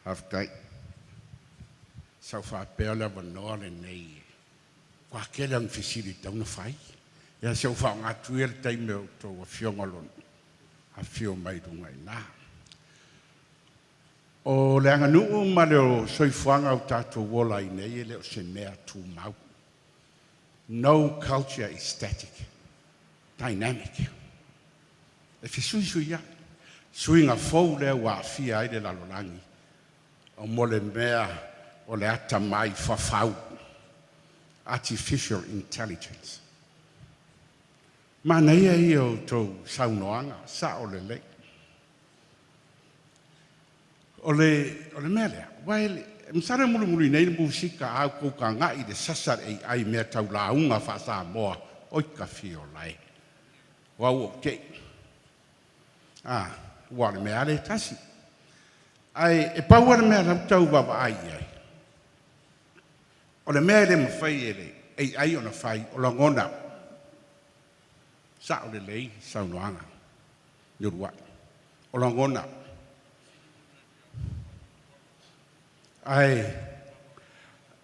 Haftai. Sau fa pela vanoa le nei. Kwa kele ang fisili tau na fai. Ia sau fa ngatu ele tai meo tō a fiongalon. A fio mai dungai nā. O le anga nuu ma leo soifuanga o tātou wola i nei leo se mea tū mau. No culture is static. Dynamic. E fisui sui ia. Sui ngā fau leo wa fia ai le lalolangi. O mole mea o le ata mai fafau. Artificial intelligence. Mana ia i o tō saunoanga, sa o le lei. O le mea lea, waele, msara mulu nei le musika au kouka ngai le sasar ai mea tau launga fa Samoa, oi ka fio lai. Wau o kei. Wale mea le tasi. Ai, e paua le mea tau wawa ai ai. O le mea le mawhai ai o na whai, o la ngona. Sa o le lei, saunoanga. Nurua. O la ngona. Ai,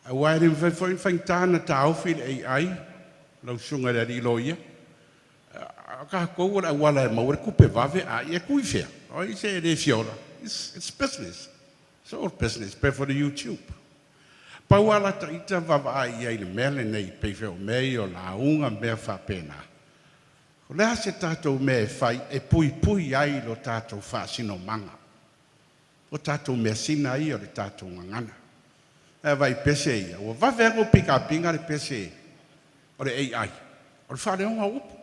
a waere whaintana tau while ai, lau sunga le riloia. Ka kou la wala e maure kupe vave a ia kui fea. O i se e fiola. It's business. It's all business. Pay for the YouTube. Pauala ta ita vava ai ai le mele nei peife o mei o la unga mea whapena. O lea se tātou mea whai e pui ai lo tātou whaasino manga. O tātou mea sina ai o le tātou ngangana. E vai pese ia. O vavengo pika pinga le pese. O le AI. O le whareonga upu.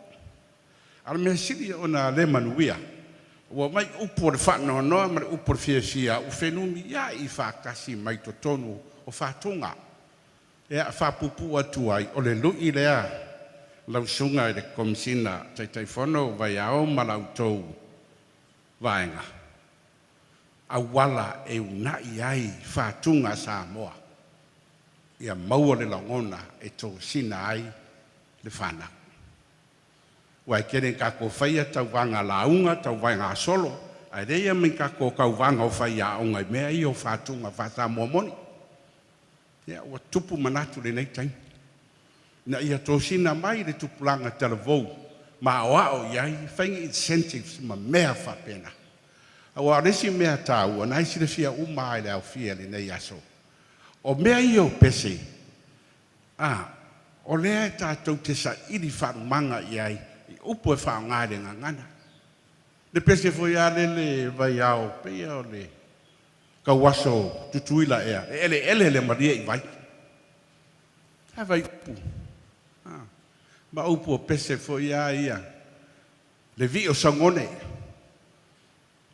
Ala mea siri o na le manuia. O mai upu o le whanau noa ma le upu o le fia u whenumi ia i whakasi mai to tonu o whatonga. E a whapupu atu ai o le lui lea lausunga i le komisina taitai whono vai ao ma lau tau vaenga. A wala e unai ai whatunga Samoa. Ia maua le langona e tō sina ai le whanau. Wai kere kako whaia tau wanga launga, tau wanga solo. Ai reia min kako kau wanga o whaia o ngai mea i o whatunga whata moni. Ia ua tupu manatu le nei taimi. Na ia tō sina mai le tupulanga talavou. Ma oa o iai, whainga incentives ma mea whapena. Awa resi mea tau, ana isi le fia umai le au fia le nei aso. O mea i o pese. O lea tātou te sa iri wharumanga iai. Upo e whao ngāre ngangana. Le pese foi ale le vai au, pea o le kawaso tutuila ea. Ele le maria i vai. Ha vai upu. Ma upu o pese foi a ia. Le vi o sangone.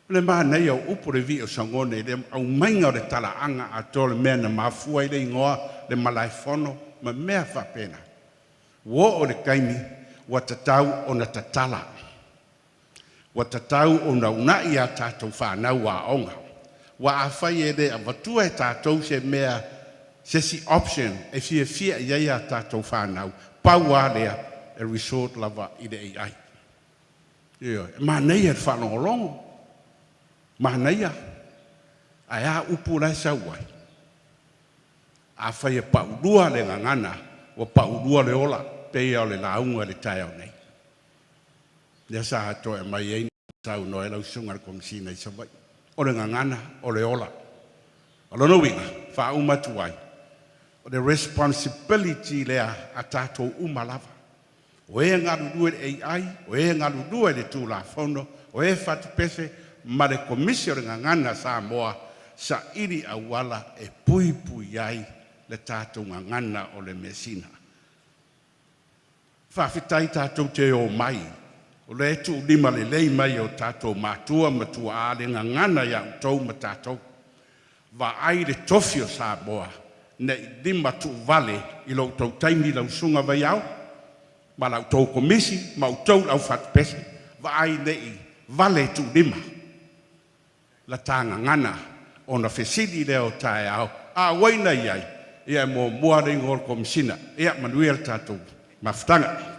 Le maa nei au upu le vi o sangone. Le au mainga o le talaanga a tō le mea na mafua i le ingoa le malaifono. Ma mea whapena. Wo o le kaimi. Wa tatau o na tatala. Wa tatau o na unai a tātou whanau a onga. Wa a whai e re a watua e tātou se mea se si option e fia iai a tātou whanau. Pau a lea e resort lava i le AI. Ma nei e whanongolongo. Ma nei a. Ai a upu lai sauai. A whai e paurua le ngangana. Wa paurua le ola. Pea o le launga le tai au nei. Lea sa hato e mai eini sau no e lau sunga le komisina i sawai. O le ngangana, o le ola. O le nuinga, wha umatu ai. O le responsibility lea a tātou umalava. O e ngarurua le AI, o e ngarurua le tūla whono, o e whatu pese, ma le komisio le ngangana Samoa, sa iri awala e pui ai le tātou ngangana o le mesina. Whawhitai tātou te o mai. O le tu lima le lei mai o tātou mātua matua āre ngangana ia utou ma tātou. Wa ai le tofi o Samoa. Nei lima tu vale i lau tau taimi lau sunga vai au. Ma lau tau komisi, ma utou lau whatpese. Wa ai nei vale tu lima. La tā ngangana o na whesidi leo tae au. Waina iai. Ia mo muare ngor komisina. Ia manuel tātou. Maftanga.